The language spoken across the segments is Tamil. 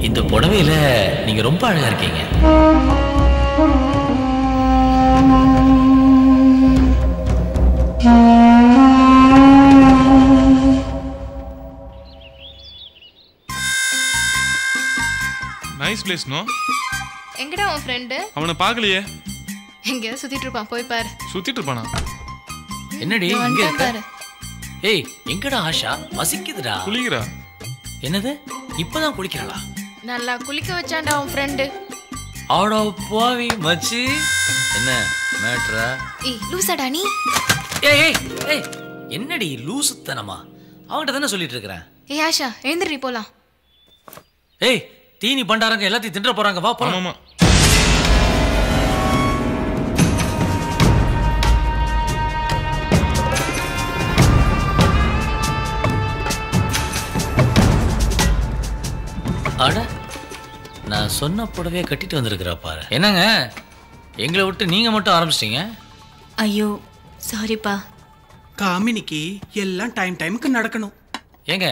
இந்த புடவையில நீங்க ரொம்ப அழகா இருக்கீங்க. Nice place no. எங்கடா உன் ஃப்ரெண்டு? அவனை பார்க்கலையே. எங்கேயோ சுத்திட்டு இருப்பான், போய் பாரு. சுத்திட்டு இருப்பானா? என்னடி இங்க இருக்க? ஏய் எங்கடா ஆஷா? வசிக்குதுடா. குளிக்கிறா. என்னது இப்பதான் குளிக்கிறாளா? நல்லா குளிக்க வச்சான்டா உன் ஃப்ரெண்டு. ஆடா பாவி மச்சி. என்ன மேட்ரா? ஏய் லூசாடா நீ. ஏய் ஏய் ஏய் என்னடி லூசுத்தனமா? அவன்கிட்ட தானே சொல்லிட்டு இருக்கறேன். ஏய் ஆஷா எழுந்திரி போலாம். ஏய் தீனி பண்டாரங்க எல்லாத்தையும் தின்ற போறாங்க, வா போலாம். ஆமா. அட நான் சொன்ன புடவையை கட்டிட்டு வந்திருக்கிறா பாரு. என்னங்க எங்களை விட்டு நீங்க மட்டும் ஆரம்பிச்சிட்டீங்க? ஐயோ சாரிப்பா. காமினிக்கு எல்லாம் டைமுக்கு நடக்கணும். ஏங்க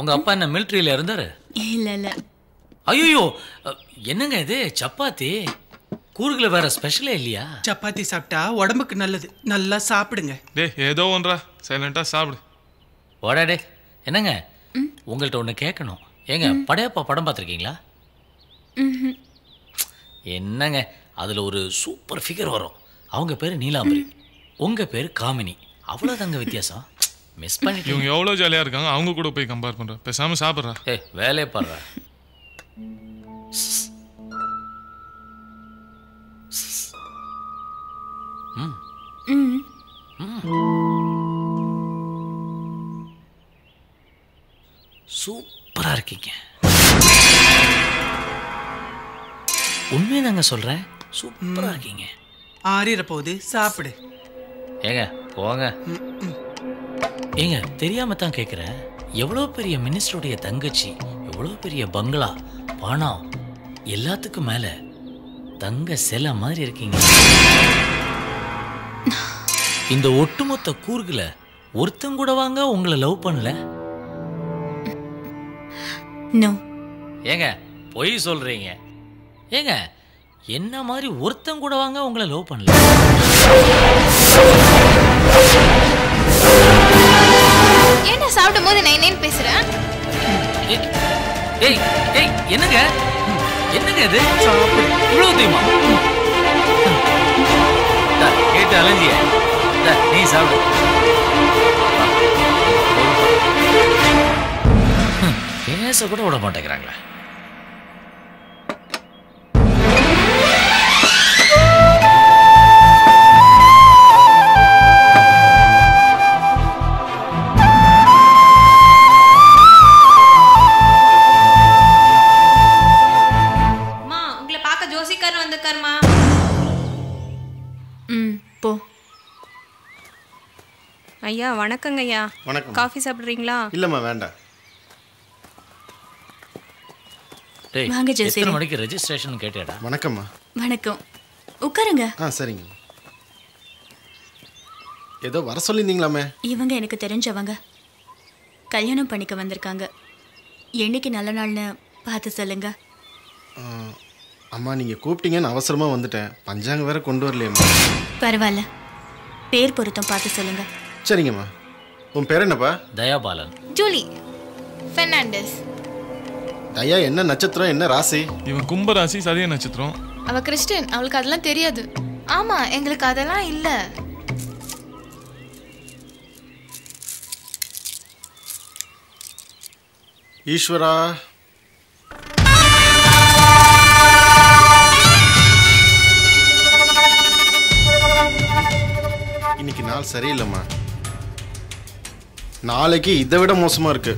உங்க அப்பா என்ன மிலிட்டரியில இருந்தாரு? இல்ல இல்ல. ஐயோ என்னங்க இது சப்பாத்தி கூறுகளை வேற ஸ்பெஷலே இல்லையா? சப்பாத்தி சாப்பிட்டா உடம்புக்கு நல்லது, நல்லா சாப்பிடுங்க. டேய் ஏதோ ஒன்றா சைலண்டா சாப்பிடு. ஓடாடே. என்னங்க உங்கள்கிட்ட ஒன்று கேட்கணும். ஏங்க படையப்பா படம் பார்த்துருக்கீங்களா? என்னங்க அதில் ஒரு சூப்பர் ஃபிகர் வரும். அவங்க பேர் நீலாம்பரி, உங்கள் பேர் காமினி. அவ்வளோதாங்க வித்தியாசம். மிஸ் பண்ணிட்டு இவங்க எவ்வளோ ஜாலியாக இருக்காங்க, அவங்க கூட போய் கம்பேர் பண்ணுற. பேசாமல் சாப்பிட்றா. ஏ வேலையே பாடுறா. சூப்பரா இருக்கீங்க. உண்மையை தாங்க சொல்றேன், சூப்பரா இருக்கீங்க. ஆறிற போது சாப்பிடு. ஏங்க போங்க. ஏங்க தெரியாம தான் கேட்குறேன். எவ்வளோ பெரிய மினிஸ்டருடைய தங்கச்சி, எவ்வளோ பெரிய பங்களா, பணம், எல்லாத்துக்கும் மேல தங்க சிலை மாதிரி இருக்கீங்க. இந்த ஒட்டுமொத்த கூறுகளை ஒருத்தங்க கூட வாங்க உங்களை லவ் பண்ணல. நோ. ஏங்க பொய் சொல்றீங்க. ஏங்க என்ன மாதிரி ஒருத்தங்க கூட வாங்க உங்களை லவ் பண்ணல. ஏன்டா சாப்பிடும் போது நான் என்னன்னு பேசுறேன்? ஏய் ஏய் என்னங்க என்னங்க இது? இவ்வளவு தெரியுமா? கேட்டு அலைஞ்சிய நீ சாப்பிடு. பேச கூட விட மாட்டேங்கிறாங்களே. போ. ஐயா வணக்கங்க ஐயா. வணக்கம். காஃபி சாப்பிட்றீங்களா? இல்லைம்மா வேண்டாம். வாங்க ஜோசி. எத்தனை மணிக்கு ரெஜிஸ்ட்ரேஷன் கேட்டேடா? வணக்கம்மா. வணக்கம், உட்காருங்க. சரிங்க. ஏதோ வர சொல்லியிருந்தீங்களாமே? இவங்க எனக்கு தெரிஞ்சவங்க, கல்யாணம் பண்ணிக்க வந்திருக்காங்க. என்னைக்கு நல்ல நாள்னு பார்த்து சொல்லுங்க. அம்மா நீங்கள் கூப்பிட்டீங்கன்னு அவசரமாக வந்துட்டேன். பஞ்சாங்க வேற கொண்டு வரலையம்மா. பரவாயில்ல, பேர் பொருத்தம் பார்த்து சொல்லுங்க. சரிங்கம்மா. உன் பேர் என்னப்பா? தயாபாலன். ஜூலி பெர்னாண்டஸ். தயா என்ன நட்சத்திரம், என்ன ராசி? இவன் கும்பராசி, சதய நட்சத்திரம். அவ கிறிஸ்டியன், அவளுக்கு அதெல்லாம் தெரியாது. ஆமா எங்களுக்கு அதெல்லாம் இல்ல. ஈஸ்வரா, இன்னைக்கு நாள் சரியில்லைம்மா. நாளைக்கு இதை விட மோசமா இருக்கு.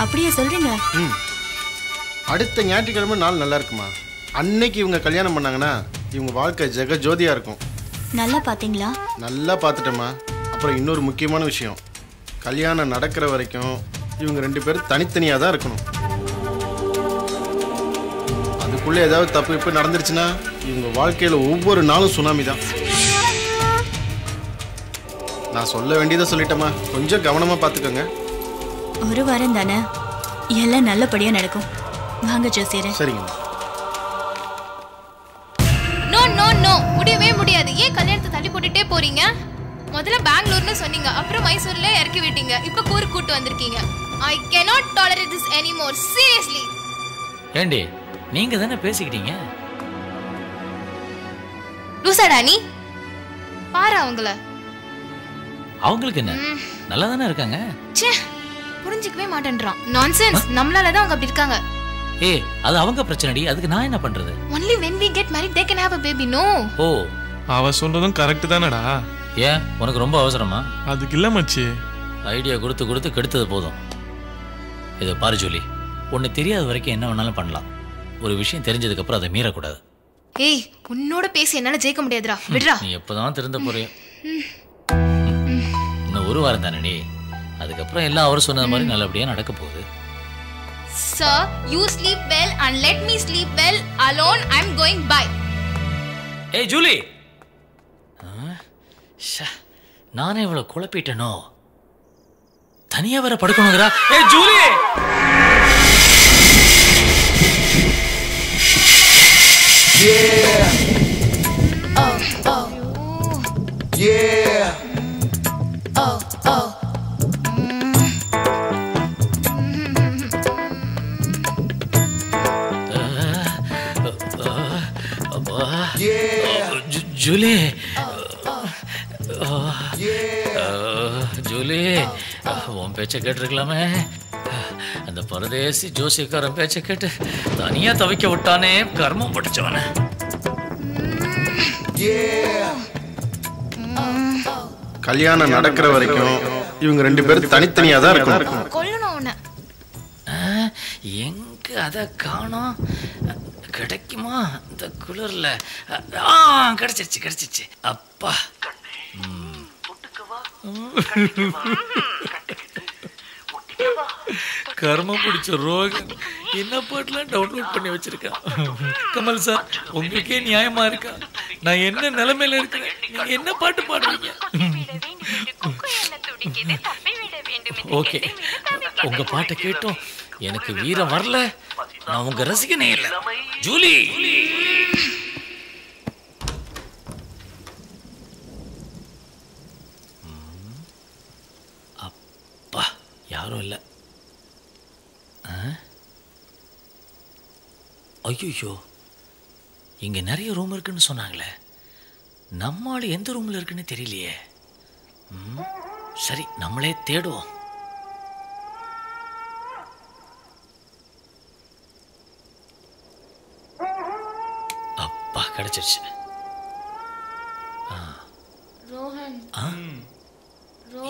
அப்படியே சொல்றீங்க? அடுத்த ஞாயிற்றுக்கிழமை நாள் நல்லா இருக்குமா. அன்னைக்கு இவங்க கல்யாணம் பண்ணாங்கன்னா இவங்க வாழ்க்கை ஜெக ஜோதியா இருக்கும். நல்லா பாத்தீங்களா? நல்லா பார்த்துட்டேம்மா. அப்புறம் இன்னொரு முக்கியமான விஷயம், கல்யாணம் நடக்கிற வரைக்கும் இவங்க 2 பேரும் தனித்தனியாக தான் இருக்கணும். அதுக்குள்ளே ஏதாவது தப்பு இப்போ நடந்துருச்சுன்னா இவங்க வாழ்க்கையில் ஒவ்வொரு நாளும் சுனாமி தான். நான் சொல்ல வேண்டியதை சொல்லிட்டேம்மா, கொஞ்சம் கவனமாக பார்த்துக்கோங்க. ஒரு வாரம் தானே, எல்லாம் நல்லபடியா நடக்கும். வாங்க ஜோசியரே. சரிங்க. நோ நோ நோ, முடியவே முடியாது. ஏன் கல்யாணத்தை தள்ளி போட்டுட்டே போறீங்க? முதல்ல பெங்களூர்னு சொன்னீங்க, அப்புறம் மைசூர்ல இறக்கி விட்டீங்க, இப்ப கூருக்கு கூட்டு வந்திருக்கீங்க. I cannot tolerate this anymore. Seriously. ஏண்டி நீங்க தானே பேசிக்கிட்டீங்க? லூசாடா நீ? பாரு அவங்கள. அவங்களுக்கு என்ன, நல்லா தானே இருக்காங்க. ச்சே, புரிஞ்சிக்கவே மாட்டேன்றான். நான்சென்ஸ். நம்மளால தான் அவங்க அப்படி இருக்காங்க. ஏய், அது அவங்க பிரச்சனைடி, அதுக்கு நான் என்ன பண்றது? Only when we get married they can have a baby. No. ஓ, அவ சொல்றதும் கரெக்ட் தானடா. ஏன் உனக்கு ரொம்ப அவசரமா? அதுக்கு இல்ல மச்சி. ஐடியா கொடுத்து கொடுத்து கெடுத்தது போதும். இதை பாரு ஜூலி, ஒன்று தெரியாத வரைக்கும் என்ன வேணாலும் பண்ணலாம். ஒரு விஷயம் தெரிஞ்சதுக்கு அப்புறம் அதை மீறக்கூடாது. ஏய், உன்னோட பேசி என்னால ஜெயிக்க முடியாதுடா. விடுடா. நீ எப்போதான் திருந்த போறியோ? இன்னும் ஒரு வாரம் தானே நீ, அதுக்கப்புறம் எல்லாம் அவர் சொன்னது மாதிரி நல்லபடியா நடக்க போகுது. Sir, you sleep well and let me sleep well. Alone I'm going bye. ஏய் ஜூலி, நானே இவ்வளவு குழப்பிட்டனோ? தனியா வர படுக்கணுங்கிறா. ஏய் Julie, Yeah. Oh, oh. Yeah. Oh, oh. Julie, Julie, உன் பேச்சை கேட்டிருக்கலாமே. அந்த பரதேசி ஜோசியக்காரன் பேச்சை கேட்டு தனியா தவிக்க விட்டானே, கர்மம் படிச்சவன. கல்யாணம் நடக்கிற வரைக்கும் இவங்க 2 பேரும் தனித்தனியா தான் இருக்கணும். கொல்லணும் உன்னை. எங்க அத காணோம்? கிடைக்குமா இந்த குளிர்ல? கிடைச்சிருச்சு. அப்பா, கர்மம் பிடிச்ச ரோகன் என்ன பாட்டுலாம் டவுன்லோட் பண்ணி வச்சிருக்கான். கமல் சார், உங்களுக்கே நியாயமா இருக்கா? நான் என்ன நிலைமையில இருக்கிறேன், நீங்க என்ன பாட்டு பாடுறீங்க? ஓகே, உங்க பாட்டை கேட்டோம் எனக்கு வீரம் வரல, நான் உங்க ரசிகனே இல்லை. ஜூலி, அப்பா யாரும் இல்லை. ஐயோ, இங்க நிறைய ரூம் இருக்குன்னு சொன்னாங்களே, நம்ம ஆளு எந்த ரூம்ல இருக்குன்னு தெரியலையே. சரி, நம்மளே தேடுவோம். அப்பா, கிடைச்சிருச்சு. ரோஹன்,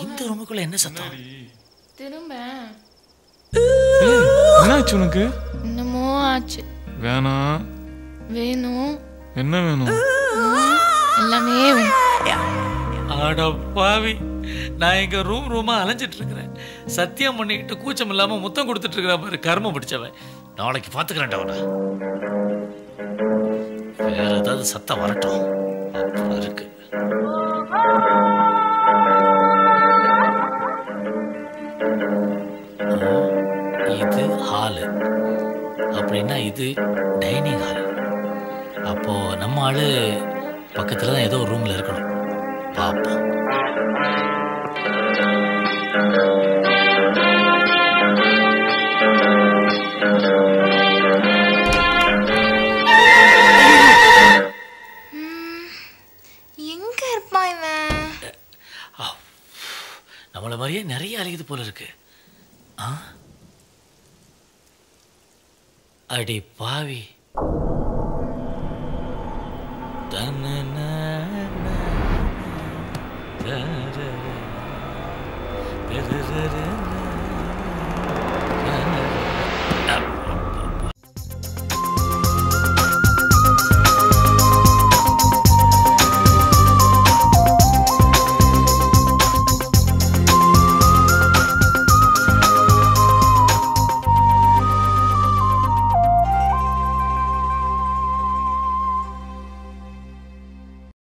இந்த ரூமுக்குள்ள என்ன சத்தம்? திரும்ப என்னாச்சு உனக்கு? என்னமோ ஆச்சு. வேணாம். வேணும். என்ன வேணும்? எல்லாமே வேணும். அட பாவி, நான் எங்க ரூமா அலைஞ்சிட்டு இருக்கிறேன். சத்தியம் பண்ணிக்கிட்டு கூச்சம் இல்லாம முத்தம் கொடுத்துட்டு இருக்கிற மாதிரி கர்மம் பிடிச்சவன். நாளைக்கு பாத்துக்கிறேன் அவனை. வேற ஏதாவது சத்தம் வரட்டும், அப்புறம் இருக்கு. இது ஹாலு, அப்படின்னா இது டைனிங் ஹால். அப்போ நம்ம ஆளு பக்கத்துல தான் ஏதோ ஒரு ரூம்ல இருக்கணும். பாப்போம். எங்க இருப்பான் இவன்? நம்மள மாதிரியே நிறைய அலையுது போல இருக்கு. அடி பாவி. தன